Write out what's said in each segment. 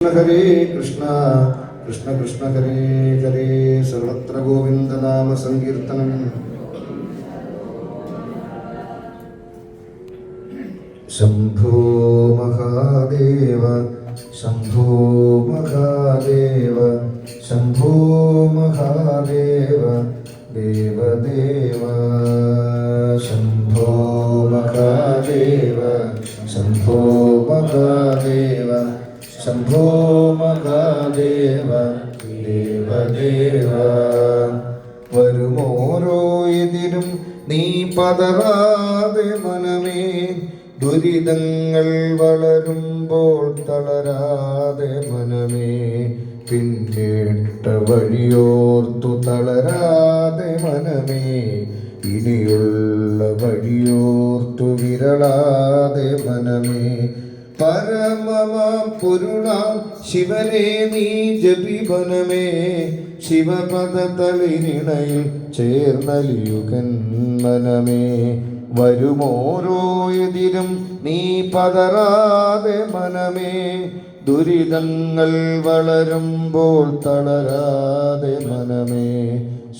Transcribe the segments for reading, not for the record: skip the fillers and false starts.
ഹരേ കൃഷ്ണ കൃഷ്ണ കൃഷ്ണ ഹരേ ഹരേ സർവത്ര ഗോവിന്ദനാമ സങ്കീർത്തനം. ശംഭോ മഹാദേവ ശംഭോ മഹാദേവ ശംഭോ മഹാദേവ ദേവദേവ. ശംഭോ മഹാദേവ ശംഭോ മഹാദേവ ശംഭോ മഹാദേവ ദേവദേവ. വരുമോരോ എതിരും നീ പതറാതെ മനമേ, ദുരിതങ്ങൾ വളരുമ്പോൾ തളരാതെ മനമേ, പിന്നിട്ട വഴിയോർത്തു തളരാതെ മനമേ, ഇനിയുള്ള വഴിയോർത്തു വിരളാതെ മനമേ. പരമമാം പൊരുളാം ശിവനെ നീ ജപിവനമേ, ശിവപദ തളിരിണയിൽ ചേർന്നലിയുകൻ മനമേ. വരുമോരോ എതിരും നീ പതറാതെ മനമേ, ദുരിതങ്ങൾ വളരുമ്പോൾ തളരാതെ മനമേ.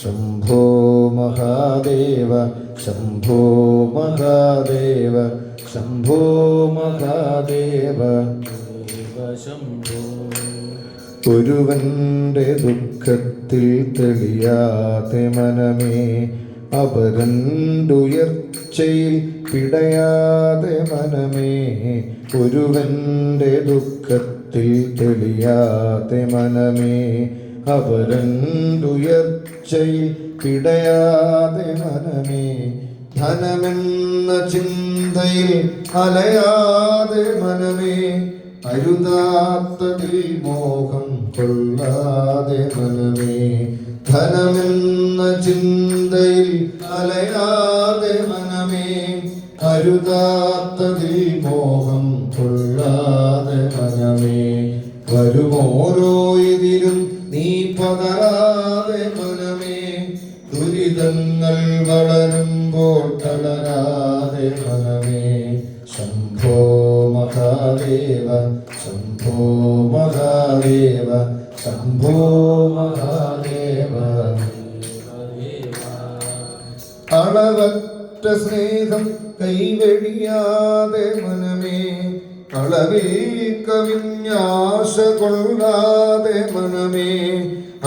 ശംഭോ മഹാദേവ ശംഭോ മഹാദേവ ശംഭോ മഹാദേവ ശംഭോ. ഒരുവന്റെ ദുഃഖത്തിൽ തെളിയാതെ മനമേ, അപരണ്ടുയർച്ചയിൽ പിടയാതെ മനമേ. ഒരുവന്റെ ദുഃഖത്തിൽ തെളിയാതെ മനമേ, അപരണ്ടുയർച്ചയിൽ പിടയാതെ മനമേ. ധനമെന്ന ചിന്തയിൽ അലയാതെ മനമേ, അരുതാത്തതിൽ മോഹം കൊള്ളാതെ മനമേ. ധനമെന്ന ചിന്തയിൽ അലയാതെ മനമേ, അരുതാത്തതിൽ മോഹം കൊള്ളാതെ മനമേ. വരുമോരോ എതിരും നീ പതറാതെ മനമേ, ദുരിതങ്ങൾ വളരുമ്പോൾ തളരാതെ മനമേ. ശംഭോ മഹാദേവ ശംഭോ മഹാദേവ ശംഭോ മഹാദേവ. അളവറ്റ സ്നേഹം കൈവെടിയാതെ മനമേ, അളവിൽ കവിഞ്ഞാശ കൊള്ളാതെ മനമേ.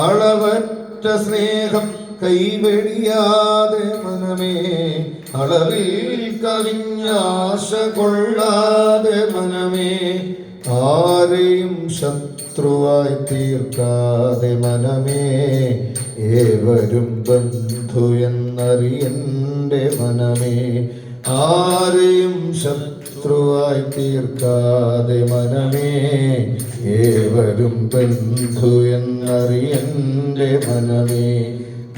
അളവറ്റ സ്നേഹം കൈവെടിയാതെ മനമേ, അളവിൽ കവിഞ്ഞാശ കൊള്ളാതെ മനമേ. ആരെയും ശത്രുവായി തീർക്കാതെ മനമേ, ഏവരും ബന്ധു എന്നറിയന്റെ മനമേ. ആരെയും ശത്രുവായി തീർക്കാതെ മനമേ, ഏവരും ബന്ധു എന്നറിയന്റെ മനമേ.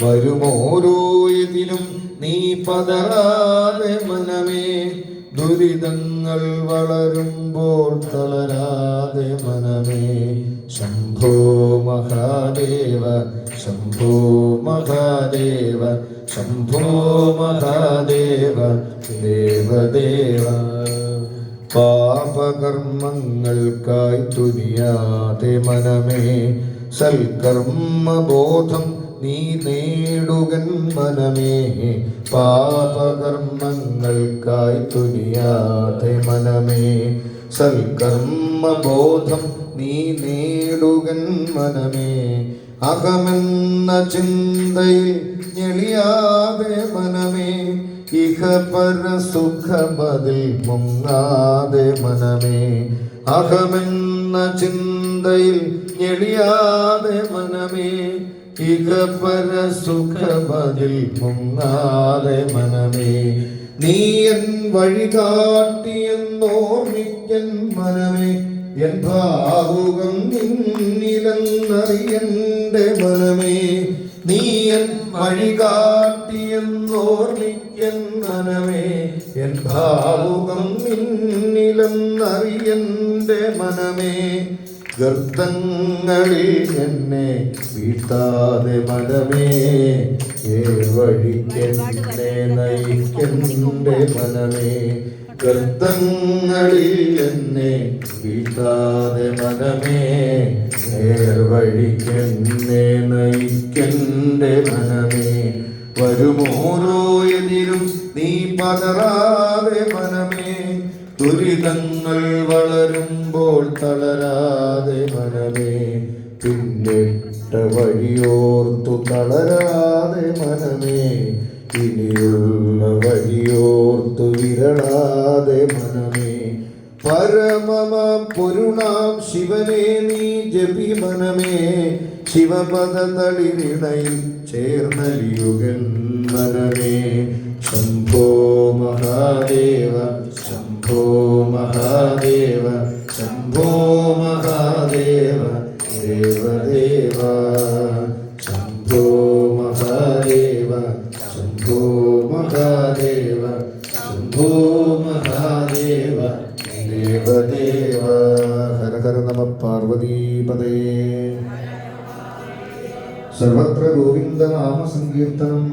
വരുമോരോ എതിരും നീ പതറാതെ മനമേ, ദുരിതങ്ങൾ വളരുമ്പോൾ തളരാതെ മനമേ. ശംഭോ മഹാദേവ ശംഭോ മഹാദേവ ശംഭോ മഹാദേവ ദേവദേവ. പാപകർമ്മങ്ങൾക്കായി തുനിയാതെ മനമേ, സൽക്കർമ്മബോധം നീ നേടുകൻ മനമേ. പാപകർമ്മങ്ങൾക്കായി തുനിയാതെ മനമേ, സൽക്കർമ്മബോധം നീ നേടുകൻ മനമേ. അഹമെന്ന ചിന്തയിൽ ഞെളിയാതെ മനമേ, ഇഹപര സുഖമതിൽ മുങ്ങാതെ മനമേ. അഹമെന്ന ചിന്തയിൽ ഞെളിയാതെ മനമേ, ഇഹപര സുഖമതിൽ മുങ്ങാതെ മനമേ. നീയൻ വഴികാട്ടിയെന്നോർമ്മിക്കൻ മനമേ, എൻ ഭാവുകം നിന്നിലെന്നറിയന്റെ മനമേ. നീയൻ വഴികാട്ടിയെന്നോർമ്മിക്കൻ മനമേ, എൻ ഭാവുകം നിന്നിലെന്നറിയന്റെ മനമേ. ഗർത്തങ്ങളിൽ എന്നെ വീഴ്ത്താതെ മനമേ, ഏ വഴിക്കെന്നെ നയിക്കന്റെ മനമേ. ഗർത്തങ്ങളിൽ എന്നെ വീഴ്ത്താതെ മനമേ, നേർവഴിക്കെന്നെ നയിക്കൻ്റെ മനമേ. വരുമോരോ എതിരും നീ പതറാതെ മനമേ, ദുരിതങ്ങൾ വളരുമ്പോൾ തളരാതെ മനമേ, പിന്നിട്ട വഴിയോർത്തു തളരാതെ മനമേ, ഇനിയുള്ള വഴിയോർത്തു വിരളാതെ മനമേ. പരമമ പൊരുണാം ശിവനെ നീ ജപി മനമേ, ശിവപദ തളിരിണയിൽ ചേർന്നലിയുകൻ മനമേ. ശംഭോ മഹാദേവ ശംഭോ മഹാദേവ ശംഭോ മഹാദേവ ദേവദേവ. ശംഭോ മഹാദേവ ശംഭോ മഹാദേവ ശംഭോ മഹാദേവ ദേവദേവ. ഹര ഹര നമ പാർവതീപതേ. സർവത്ര ഗോവിന്ദനാമ സങ്കീർത്തനം.